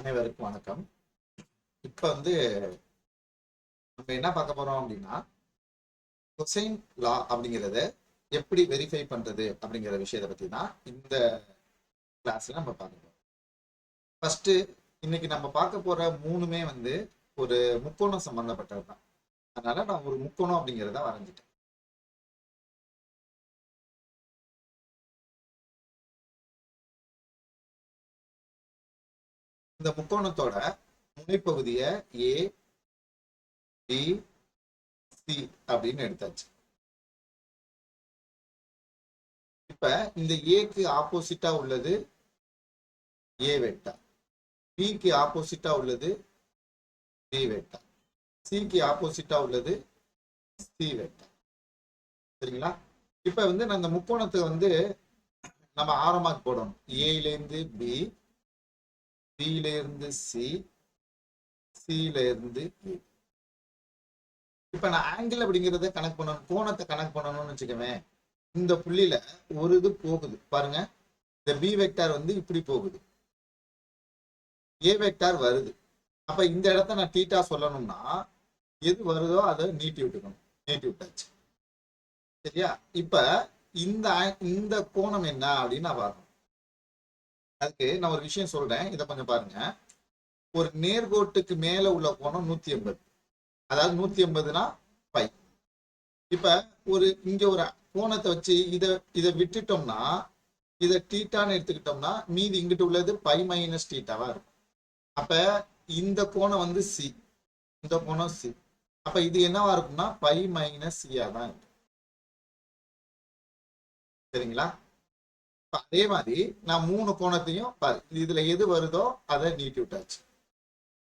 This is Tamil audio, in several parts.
அனைவருக்கும் வணக்கம். இப்ப நம்ம என்ன பார்க்க போறோம் அப்படின்னா, கொசைன் லா அப்படிங்கிறத எப்படி வெரிஃபை பண்றது அப்படிங்கிற விஷயத்தை பத்தி தான் இந்த கிளாஸ்ல நம்ம பார்க்க போறோம். ஃபர்ஸ்ட் இன்னைக்கு நம்ம பார்க்க போற மூணுமே ஒரு முக்கோணம் சம்பந்தப்பட்டது தான். அதனால நான் ஒரு முக்கோணம் அப்படிங்கிறத வரைஞ்சிட்டேன். இந்த முக்கோணத்தோட முனைப்பகுதியை ஏ பி சி அப்படின்னு எடுத்தாச்சு. இப்ப இந்த ஏக்கு ஆப்போசிட்டா உள்ளது ஏ வெக்டார், பிக்கு ஆப்போசிட்டா உள்ளது பி வெக்டார், சிக்கு ஆப்போசிட்டா உள்ளது சி வெக்டார். சரிங்களா? இப்ப நான் இந்த முக்கோணத்தை நம்ம ஆரமாக போடணும். ஏல இருந்து பி, பில இருந்து சி, சில இருந்து ஏ. இப்ப நான் ஆங்கிள் அப்படிங்கிறத கணக்கு பண்ணணும், கோணத்தை கணக்கு பண்ணணும்னு வச்சுக்கவே. இந்த புள்ளியில ஒரு இது போகுது பாருங்க. இந்த பி வெக்டார் இப்படி போகுது, ஏ வெக்டார் வருது. அப்ப இந்த இடத்த நான் தீட்டா சொல்லணும்னா எது வருதோ அதை நீட்டி விட்டுக்கணும். நீட்டி விட்டாச்சு. சரியா? இப்ப இந்த இந்த கோணம் என்ன அப்படின்னு நான் பார்க்கணும். அதுக்கு நான் ஒரு விஷயம் சொல்றேன், இதை கொஞ்சம் பாருங்க. ஒரு நேர்கோட்டுக்கு மேல உள்ள கோணம் 180, அதாவது 180னா பை. இப்ப இங்க ஒரு கோணத்தை வச்சு இதை விட்டுட்டோம்னா, இதை டீட்டான்னு எடுத்துக்கிட்டோம்னா மீதி இங்கிட்டு உள்ளது பை மைனஸ் டீட்டாவா இருக்கும். அப்ப இந்த கோணம் சி, இந்த கோணம் சி. அப்ப இது என்னவா இருக்கும்னா பை மைனஸ் சியா தான் இருக்கும். சரிங்களா? அதே மாதிரி நான் மூணு கோணத்தையும் பாரு, இதுல எது வருதோ அதை நீட்டி விட்டாச்சு,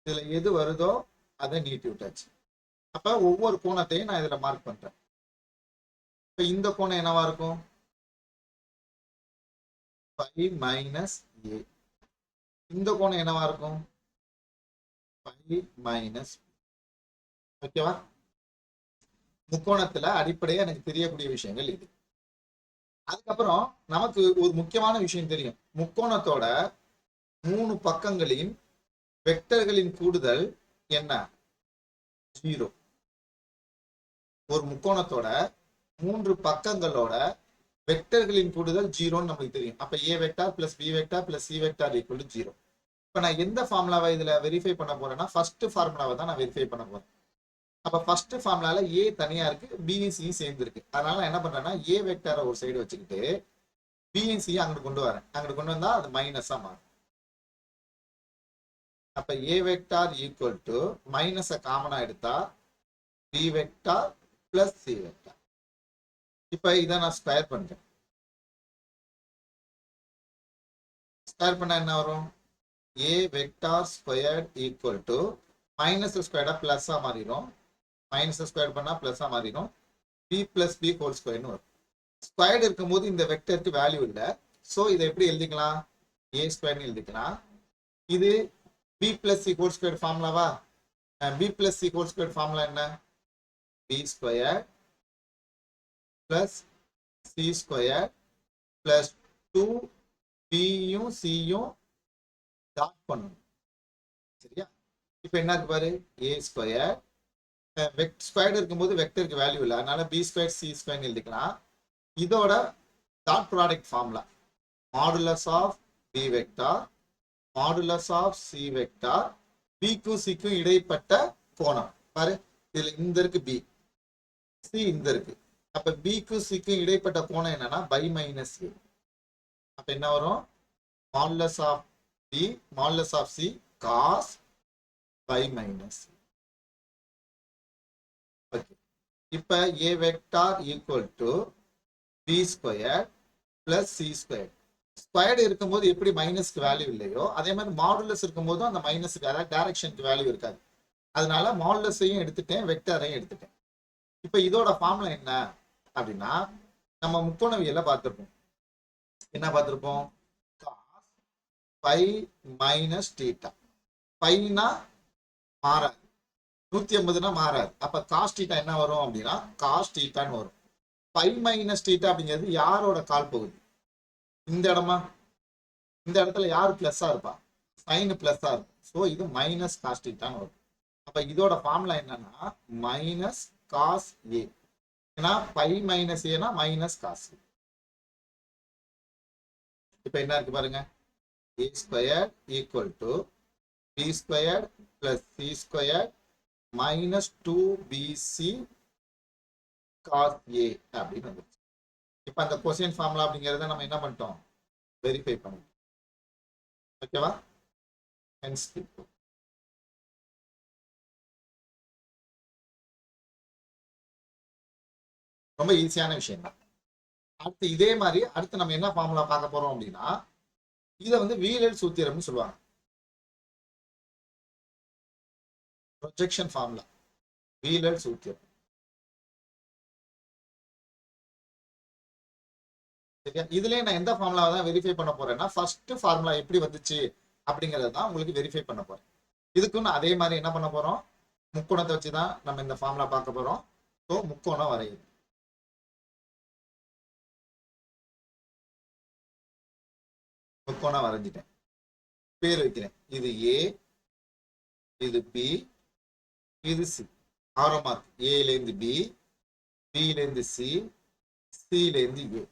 இதுல எது வருதோ அதை நீட்டி விட்டாச்சு. அப்ப ஒவ்வொரு கோணத்தையும் நான் இதுல மார்க் பண்றேன். இப்ப இந்த கோணம் என்னவா இருக்கும்? Pi minus A. இந்த கோணம் என்னவா இருக்கும்? Pi minus. ஓகேவா? முக்கோணத்துல அடிப்படையா எனக்கு தெரியக்கூடிய விஷயங்கள் இது. அதுக்கப்புறம் நமக்கு ஒரு முக்கியமான விஷயம் தெரியும். முக்கோணத்தோட மூணு பக்கங்களின் வெக்டர்களின் கூடுதல் என்ன? 0. ஒரு முக்கோணத்தோட மூன்று பக்கங்களோட வெக்டர்களின் கூடுதல் 0ன்னு நமக்கு தெரியும். அப்ப A vector plus B vector plus C vector equal to 0. இப்ப நான் எந்த ஃபார்முலாவை இதுல வெரிஃபை பண்ண போறேன்னா ஃபர்ஸ்ட் ஃபார்முலாவை தான் நான் வெரிஃபை பண்ண போறேன். அப்ப ஃபர்ஸ்ட் ஃபார்முலால ஏ தனியா இருக்கு, பிஎன்சியும் சேர்ந்து இருக்கு. அதனால நான் என்ன பண்றேன்னா ஏ வெக்டாரை ஒரு சைடு வச்சுக்கிட்டு பிஎன்சி அங்கிட்டு கொண்டு வரேன். அங்கிட்டு கொண்டு வந்தா அது மைனஸா மாறும். அப்ப ஏ வெக்டார் ஈக்குவல் டு மைனஸை காமனா எடுத்தா B vector plus C vector. இப்ப இதை நான் ஸ்கொயர் பண்றேன். ஸ்கொயர் பண்ணா என்ன வரும்? A vector square equal to minus ஸ்கொயர்டா பிளஸ்ஸா மாறிடும், மைனஸ் ஸ்கொயர் பண்ணா பிளஸ்ஸா மாறிடும், பி பிளஸ் பி ஹோல் ஸ்கொயர்னு வரும். ஸ்கொயர்டு இருக்கும்போது இந்த வெக்டருக்கு வேல்யூ இல்லை. ஸோ இதை எப்படி எழுதிக்கலாம்? ஏ ஸ்கொயர்னு எழுதிக்கலாம். இது B plus C whole square ஃபார்முலாவா? B plus C whole square formula என்ன? B square plus C square plus 2 பியும் சியும் டாட் பண்ணணும். சரியா? இப்போ என்ன இருக்கு பாரு, ஏ ஸ்கொயர் ஸ்கொயர்டு இருக்கும்போது வெக்டருக்கு வேல்யூ இல்லை, அதனால பி ஸ்கொயர் சி ஸ்கொயர்னு எழுதிக்கலாம். இதோட dot product formula modulus of B vector modulus of C vector, பிக்கும் சிக்கும் இடைப்பட்ட கோணம் பாரு. இதுல இந்த இருக்கு பி, சி இந்த இருக்கு. அப்ப பிக்கும் சிக்கும் இடைப்பட்ட கோணம் என்னன்னா பை மைனஸ் ஏ. அப்ப என்ன வரும்? Modulus of B modulus of C cos pi minus. Okay. இப்ப A vector equal to B square plus C square. Squared இருக்கும்போது எப்படி மைனஸ்க்கு வேல்யூ இல்லையோ அதே மாதிரி மாடுலஸ் இருக்கும்போதும் அந்த மைனஸுக்கு, அதாவது டைரக்ஷனுக்கு வேல்யூ இருக்காது. அதனால மாடுலஸையும் எடுத்துட்டேன், வெக்டரையும் எடுத்துட்டேன். இப்ப இதோட ஃபார்முலா என்ன அப்படின்னா நம்ம முக்கோணவியல பார்த்திருப்போம். என்ன பார்த்திருப்போம்? Cos pi minus theta. பைனா மாறாது, 180னா மாறாது. அப்ப காஸ் டீட்டா என்ன வரும் அப்படின்னா காஸ் டீட்டான்னு வரும். பை மைனஸ் டீட்டா அப்படிங்கிறது யாரோட கால் பகுதி? இந்த இடமா? இந்த இடத்துல யாரு பிளஸ்ஸா இருப்பா? சைன் பிளஸ்ஸா இருக்கும். ஸோ இது மைனஸ் காஸ் தீட்டான்னு வரும். அப்ப இதோட ஃபார்முலா என்னன்னா மைனஸ் காஸ் ஏ. ஏன்னா பை மைனஸ் ஏனா மைனஸ் காஸ். இப்ப என்ன இருக்கு பாருங்க, a square equal to b square plus c square minus 2bc cos A அப்படின்னு வந்துருச்சு. இப்ப அந்த கொஸ்டின் ஃபார்முலா அப்படிங்கறத நம்ம என்ன பண்ணிட்டோம், வெரிஃபை பண்ணோம். ஓகேவா? ஹென்ஸ் ரொம்ப ஈஸியான விஷயம் தான். அடுத்து இதே மாதிரி அடுத்து நம்ம என்ன ஃபார்முலா பார்க்க போறோம் அப்படின்னா, இதை வந்து வீலல் சூத்திரம்னு சொல்லுவாங்க. ப்ரொஜெக்ஷன் ஃபார்முலா, வீலல் சூத்திரம். சரியா? இதுலயே நான் எந்த ஃபார்முலா தான் வெரிஃபை பண்ண போறேன்னா, ஃபர்ஸ்ட் ஃபார்முலா எப்படி வந்துச்சு அப்படிங்கறது தான் உங்களுக்கு வெரிஃபை பண்ண போறேன். இதுக்கும் நான் அதே மாதிரி என்ன பண்ண போறோம், முக்கோணத்தை வச்சு தான் நம்ம இந்த ஃபார்முலா பார்க்க போறோம். ஸோ முக்கோணம் வரையுது. முக்கோணம் வரைஞ்சிட்டேன், பேர் வைக்கிறேன். இது ஏ, இது பி, இது சி. ஆரோ மார்க், ஏல இருந்து பி, பில இருந்து சி, சில இருந்து ஏ.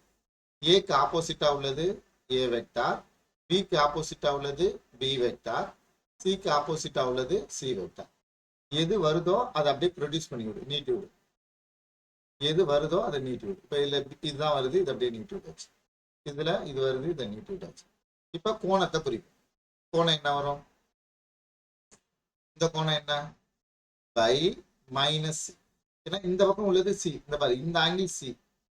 ஏக்கு ஆப்போசிட்டா உள்ளது ஏ வெக்டார், பிக்கு ஆப்போசிட்டா உள்ளது பி வெக்டார், சிக்கு ஆப்போசிட்டா உள்ளது சி வெக்டார். எது வருதோ அதை அப்படியே ப்ரொடியூஸ் பண்ணி விடு, நீட்டி விடு. எது வருதோ அதை நீட்டி விடு. இப்ப இதுல இதுதான் வருது, இது அப்படியே நீட்டி விட்டாச்சு. இதுல இது வருது, இதை நீட்டி விட்டாச்சு. இப்ப கோணத்தை குறிப்போம். கோணம் என்ன வரும், இந்த கோணம் என்ன, பை மைனஸ் சி. ஏன்னா இந்த பக்கம் உள்ளது சி, இந்த பாரு இந்த ஆங்கிள் சி.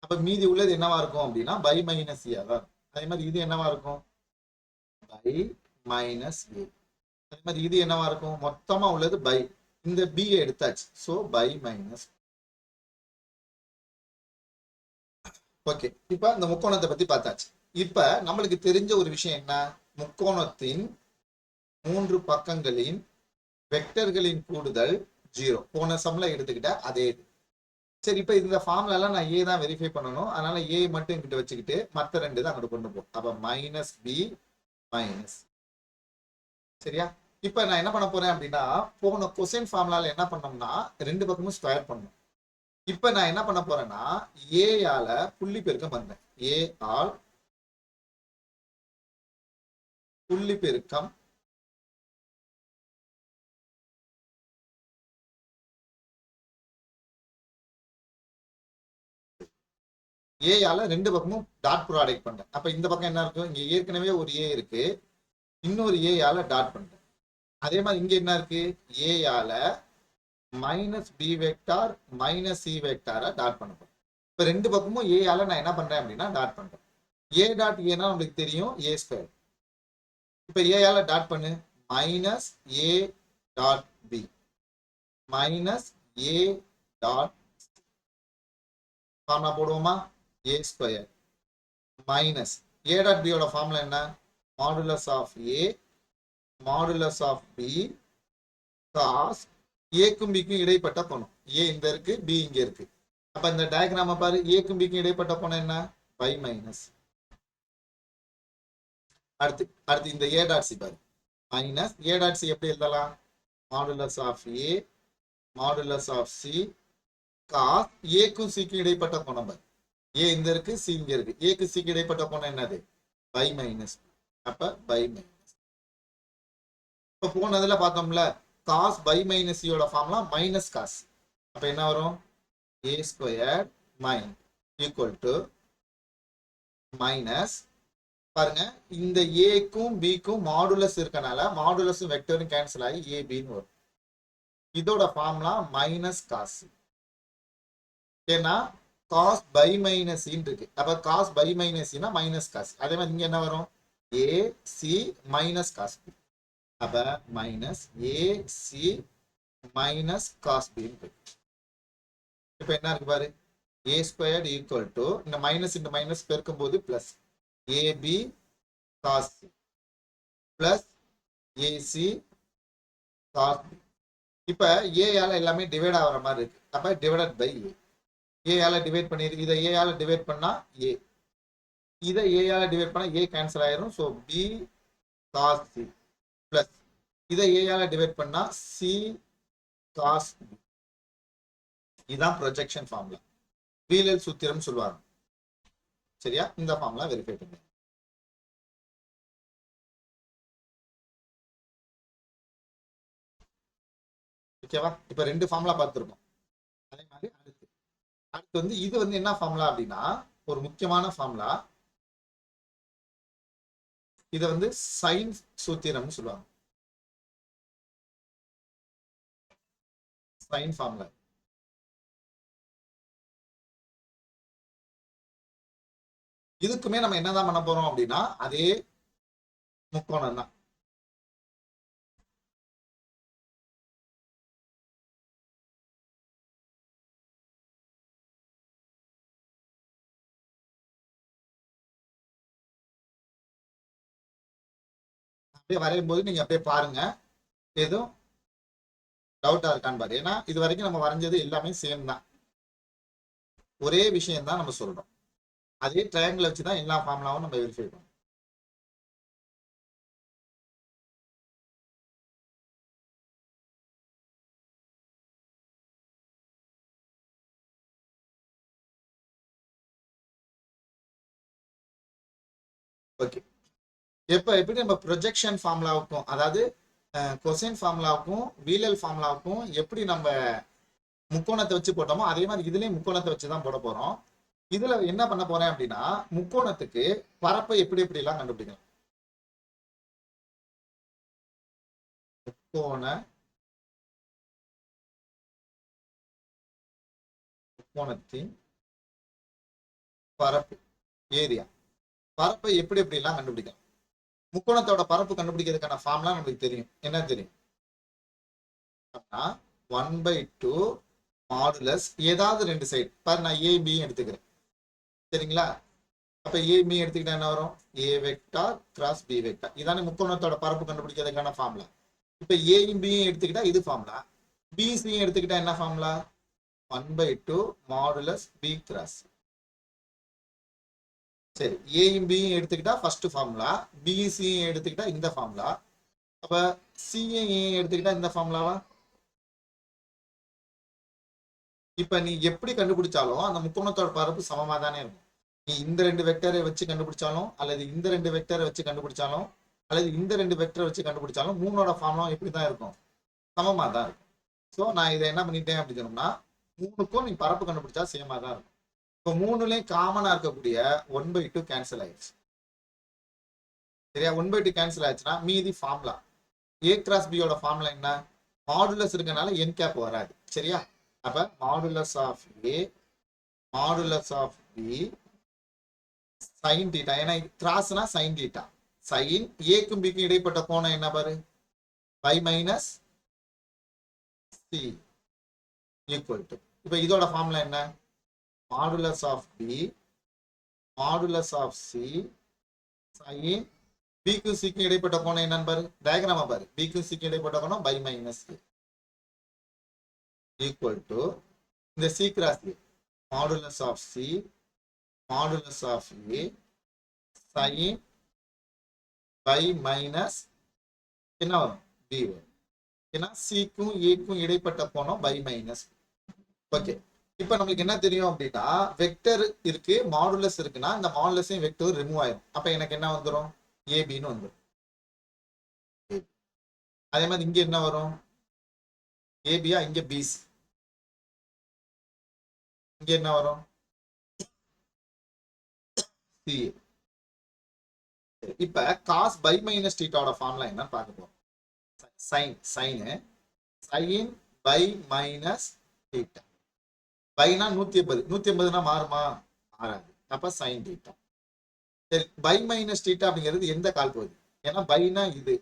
அப்ப மீதி உள்ளது என்னவா இருக்கும் அப்படின்னா பை மைனஸ் சி. அதான் அதே மாதிரி இது என்னவா இருக்கும், பை மைனஸ் ஏ. அதே மாதிரி இது என்னவா இருக்கும், மொத்தமா உள்ளது பை, இந்த பி எடுத்தாச்சு. So by minus. ஓகே, இப்ப இந்த முக்கோணத்தை பத்தி பார்த்தாச்சு. இப்ப நம்மளுக்கு தெரிஞ்ச ஒரு விஷயம் என்ன, முக்கோணத்தின் 3 பக்கங்களின் வெக்டர்களின் கூடுதல் 0. போன சம்ல எடுத்துக்கிட்ட அதே இது. சரி, இப்ப இந்த ஃபார்ம்ல எல்லாம் நான் ஏ தான் வெரிஃபை பண்ணணும். அதனால ஏ மட்டும் இங்கிட்ட வச்சுக்கிட்டு மற்ற 2 தான் அங்கிட்டு கொண்டு போகும். அப்ப மைனஸ் பி மைனஸ். சரியா? இப்ப நான் என்ன பண்ண போறேன் அப்படின்னா, போன கொஸ்டின் ஃபார்முலால என்ன பண்ணோம்னா 2 பக்கமும் ஸ்கொயர் பண்ணணும். இப்ப நான் என்ன பண்ண போறேன்னா ஏ ஆல புள்ளி பெருக்கம் பண்றேன். ஏ ஆல் புள்ளி பெருக்கம் ஏ ஆல 2 பக்கமும் டாட் ப்ராடக்ட் பண்றேன். அப்ப இந்த பக்கம் என்ன இருக்கும், இங்க ஏற்கனவே ஒரு ஏ இருக்கு, இன்னொரு ஏ ஆல டாட் பண்றேன். அதே மாதிரி இங்க என்ன இருக்கு, ஏ ஆல minus B vector minus C வெக்டார டாட் பண்ண போறேன். இப்ப 2 பக்கமும் ஏ ஆல நான் என்ன பண்றேன் அப்படின்னா டாட் பண்றேன். ஏ டாட் ஏனா உங்களுக்கு தெரியும் ஏ ஸ்கொயர். இப்ப ஏ ஆல டாட் பண்ணு, minus A dot B minus A dot. Formula போடுவோமா, A square minus A dot பியோட ஃபார்முலா என்ன, modulus of A modulus of B cos ஏக்கும் பிக்கும் இடைப்பட்ட கோணம். ஏ இந்த இருக்கு, பி இங்க இருக்கு. அப்ப இந்த டயக்ராம பாரு, ஏக்கும் பிக்கும் இடைப்பட்ட கோணம் என்ன, பை மைனஸ். அடுத்து இந்த ஏ டாட் சி பாரு, மைனஸ் ஏ டாட் சி எப்படி எழுதலாம், modulus of A modulus of C cos ஏக்கும் சிக்கும் இடைப்பட்ட கோணம் பாரு. ஏ இந்த இருக்கு, சி இங்க இருக்கு. ஏக்கு சிக்கு இடைப்பட்ட கோணம் என்னது, பை மைனஸ். அப்ப பை மைனஸ். இப்ப போனதுல பார்த்தோம்ல காஸ் பை மைனஸ் சியோட ஃபார்முலா மைனஸ் காஸ். அப்ப என்ன வரும், ஏ ஸ்கொயர் மைன் ஈக்குவல் டு மைனஸ். பாருங்க இந்த ஏக்கும் பிக்கும் மாடுலஸ் இருக்கனால மாடுலஸும் வெக்டரும் கேன்சல் ஆகி ஏபின்னு வரும். இதோட ஃபார்முலா மைனஸ் காஸ். ஏன்னா காஸ் பை மைனஸ் இருக்கு. அப்ப cos pi minus minus cos. அதே மாதிரி இங்க என்ன வரும், A C minus cos B. அப்ப minus A C minus cos B. இப்ப என்ன இருக்கு பாரு, ஏ ஸ்கொயர்ட் ஈக்குவல் டு இந்த மைனஸ் பெருக்கும் போது plus AB cos C plus AC cos B. இப்ப ஏ ஆல எல்லாமே டிவைட் ஆகிற மாதிரி இருக்கு. அப்ப டிவைடட் பை ஏ. ஏ ஆல டிவைட் பண்ணிருக்கு, இதை ஏ ஆல டிவைட் பண்ணா ஏ, இதை ஏ ஆல டிவைட் பண்ணா ஏ கேன்சல் ஆயிரும். So B cos C plus இதை ஏயால டிவைட் பண்ணா சி காஸ், இதுதான் ப்ரொஜெக்ஷன் ஃபார்முலா, வீலல் சூத்திரம் சொல்லுவாங்க. சரியா? இந்த ஃபார்முலா வெரிஃபை பண்ணுங்க. ஓகேவா? இப்ப 2 ஃபார்முலா பார்த்துருக்கோம். அதே மாதிரி அடுத்து அடுத்து வந்து இது வந்து என்ன ஃபார்முலா அப்படின்னா, ஒரு முக்கியமான ஃபார்முலா. இதை வந்து சைன் சூத்திரம்னு சொல்லுவாங்க. Sign formula. இதுக்குமே நம்ம என்னதான் பண்ண போறோம் அப்படின்னா, அதே முக்கோணம் தான். அப்படியே வரையும் போது நீங்க அப்படியே பாருங்க, எதுவும் டவுட்டா இருக்கான்னு பாரு. ஏன்னா இது வரைக்கும் நம்ம வரைஞ்சது எல்லாமே சேம் தான், ஒரே விஷயம் தான் நம்ம சொல்றோம். அதே ட்ரையாங்கிள் வச்சுதான் எல்லா ஃபார்முலாவும் நம்ம வெரிஃபை பண்ணுவோம். ஓகே, எப்ப எப்படி நம்ம ப்ரொஜெக்ஷன் ஃபார்முலாவுக்கும், அதாவது கொசைன் ஃபார்முலாவுக்கும் வீலல் ஃபார்முலாவுக்கும் எப்படி நம்ம முக்கோணத்தை வச்சு போட்டோமோ அதே மாதிரி இதுலயும் முக்கோணத்தை வச்சு தான் போட போறோம். இதுல என்ன பண்ண போறேன் அப்படின்னா, முக்கோணத்துக்கு பரப்பை எப்படி எப்படி எல்லாம் கண்டுபிடிக்கலாம். முக்கோணத்தின் பரப்பு, ஏரியா, பரப்பை எப்படி எப்படி எல்லாம் கண்டுபிடிக்கலாம். முக்கோணத்தோட பரப்பு கண்டுபிடிக்கிறதுக்கான ஃபார்ம்லாம் நம்மளுக்கு தெரியும். என்ன தெரியும்? 1/2 மாடுலஸ் ஏதாவது 2 சைடு பாரு, நான் ஏ பி எடுத்துக்கிறேன். சரிங்களா? அப்ப ஏ பி எடுத்துக்கிட்டா என்ன வரும்? A vector cross B vector. இதானே முக்கோணத்தோட பரப்பு கண்டுபிடிக்கிறதுக்கான ஃபார்முலா. இப்ப ஏயும் பியும் எடுத்துக்கிட்டா இது ஃபார்முலா, பிசியும் எடுத்துக்கிட்டா என்ன ஃபார்முலா? 1/2 modulus B cross. சரி, ஏயும் பியும் எடுத்துக்கிட்டா ஃபர்ஸ்ட் ஃபார்முலா, பிசியும் எடுத்துக்கிட்டா இந்த ஃபார்முலா, அப்ப சியும் எடுத்துக்கிட்டா இந்த ஃபார்முலாவா? இப்ப நீ எப்படி கண்டுபிடிச்சாலும் அந்த முக்கோணத்தோட பரப்பு சமமா தானே இருக்கும். நீ இந்த 2 வெக்டரை வச்சு கண்டுபிடிச்சாலும், அல்லது இந்த 2 வெக்டரை வச்சு கண்டுபிடிச்சாலும், அல்லது இந்த 2 வெக்டரை வச்சு கண்டுபிடிச்சாலும், மூணோட ஃபார்முலா எப்படிதான் இருக்கும்? சமமா தான் இருக்கும். ஸோ நான் இதை என்ன பண்ணிட்டேன் அப்படின்னு சொன்னோம்னா, மூணுக்கும் நீ பரப்பு கண்டுபிடிச்சா சேமா தான் இருக்கும். இப்போ மூணுலயும் காமனா இருக்கக்கூடிய 1/2 கேன்சல் ஆயிடுச்சு. சரியா? 1/2 கேன்சல் ஆயிடுச்சுன்னா மீதி ஃபார்முலா ஏ கிராஸ் பியோட ஃபார்முலா என்ன? மாடுலஸ் இருக்கனால என் கேப் வராது. சரியா? அப்ப modulus of A modulus of B sine theta. ஏன்னா கிராஸ்னா சைன் தீட்டா. சைன் ஏக்கும் பிக்கும் இடைப்பட்ட கோணம் என்ன பாரு? Pi minus C equal to, இப்ப இதோட ஃபார்முலா என்ன? Modulus of B modulus of C sine பிக்கும் சிக்கும் இடைப்பட்ட கோணம் என்னன்னு பாரு, டயக்ராம பாரு. பிக்கும் சிக்கும் இடைப்பட்ட கோணம் பை மைனஸ் ஈக்குவல் டு இந்த C cross A modulus of C modulus of A sine pi minus என்ன வரும்? பி வரும். ஏன்னா சிக்கும் ஏக்கும் இடைப்பட்ட கோணம் பை மைனஸ். ஓகே, இப்ப நம்மளுக்கு என்ன தெரியும் அப்படின்னா, வெக்டர் இருக்கு மாடுலஸ் இருக்குன்னா இந்த மாடுலஸையும் வெக்டர் ரிமூவ் ஆயிடும். அப்ப எனக்கு என்ன வந்துடும்? ஏபின்னு வந்துடும். அதே மாதிரி இங்க என்ன வரும்? ஏபியா, இங்க பிசி, இங்க என்ன வரும்? சி. இப்ப காஸ் பை மைனஸ் தீட்டாவோட ஃபார்முலா என்னன்னு பார்க்க போறோம். Sine sine pi minus theta. பைனா 180, 180னா மாறுமா? மாறாது. அப்ப சைன் தீட்டா. சரி, பை மைனஸ் தீட்டா அப்படிங்கிறது எந்த கால் பகுதி? ஏன்னா பைனா இது,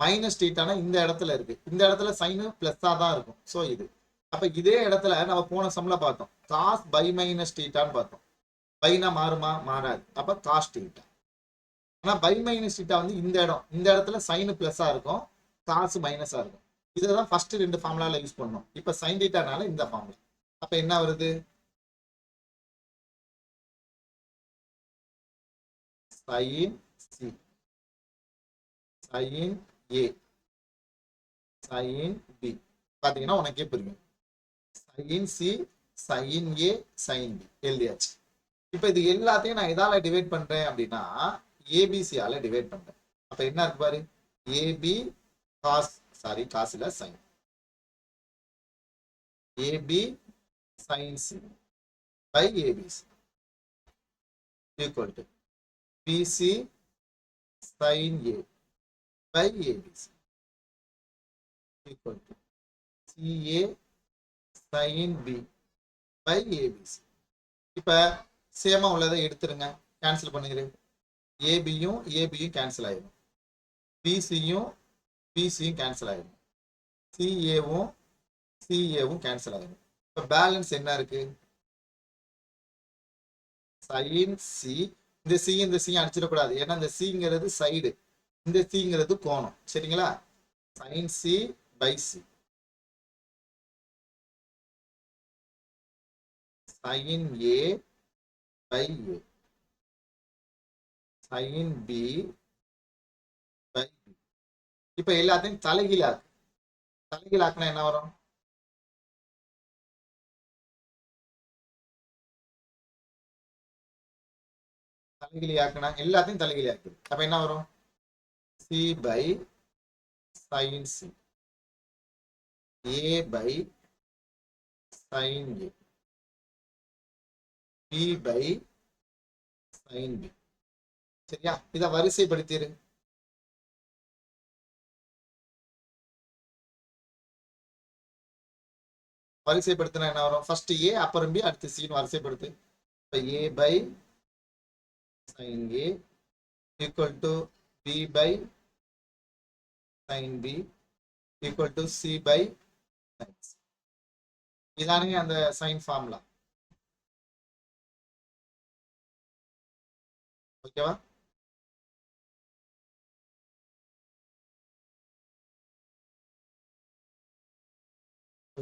மைனஸ் தீட்டானா இந்த இடத்துல இருக்கு. இந்த இடத்துல சைனு பிளஸ்ஸா தான் இருக்கும். ஸோ இது, அப்ப இதே இடத்துல நம்ம போன சம்ல பார்த்தோம், காஸ் பை மைனஸ் தீட்டான்னு பார்த்தோம். பைனா மாறுமா? மாறாது. அப்ப காஸ் தீட்டா. ஆனா பை மைனஸ் தீட்டா வந்து இந்த இடம், இந்த இடத்துல சைனு பிளஸ்ஸா இருக்கும், காசு மைனஸா இருக்கும். இதுதான் ஃபர்ஸ்ட் 2 ஃபார்முலால யூஸ் பண்ணோம். இப்ப சைன் தீட்டானால இந்த ஃபார்முலா. அப்ப என்ன வருது? சைன் சி சைன் ஏ sin b. பாத்தீங்கன்னா உனக்கே புரியும். sin c, sin a, sin b எழுதியாச்சு. இப்ப இது எல்லாத்தையும் நான் எதால டிவைட் பண்றேன் அப்படின்னா ஏபிசி ஆல டிவைட் பண்றேன். அப்ப என்ன இருக்கு பாரு, ஏபி காஸ், சாரி காஸ் இல்ல sine, AB sine C by ABC equal to BC sine A by ABC equal to CA sine B by ABC. இப்ப சேமா உள்ளதை எடுத்துருங்க, கேன்சல் பண்ணுகிறேன். ஏபியும் ஏபியும் கேன்சல் ஆயிடும், பிசியும் பிசியும் கேன்சல் ஆயிடும், சிஏவும் சிஏவும் கேன்சல் ஆயிடும். இப்ப பேலன்ஸ் என்ன இருக்கு, சைன் சி. இந்த சி அடிச்சிடக்கூடாது, ஏன்னா இந்த சிங்கிறது சைடு, இந்த சிங்கிறது கோணம். சரிங்களா, sine C by C, sin A by A, sin B by B. இப்ப எல்லாத்தையும் தலைகீழாக்கு. தலைகீழாக்குனா என்ன வரும், தலைகீழாக்குனா எல்லாத்தையும் தலைகீழாக்கு. அப்ப என்ன வரும், C by sin C, A by sin A, B by sin B. சரியா, இத வரிசைப்படுத்திரு. வரிசைப்படுத்தினா என்ன வரும், ஃபர்ஸ்ட் ஏ அப்புறம் பி அடுத்து சி வரிசைப்படுத்து. இப்ப ஏ by sin A equal to B by sin B equal to C by sin C. இதானே அந்த சைன் ஃபார்முலா. ஓகேவா,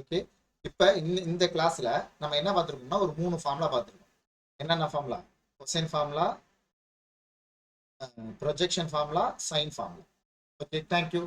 ஓகே. இப்ப இந்த கிளாஸ்ல நம்ம என்ன பார்த்திருக்கோம்னா ஒரு 3 ஃபார்முலா பார்த்திருக்கோம். என்னென்ன formula, cosine formula, projection formula, sign formula. Okay, thank you.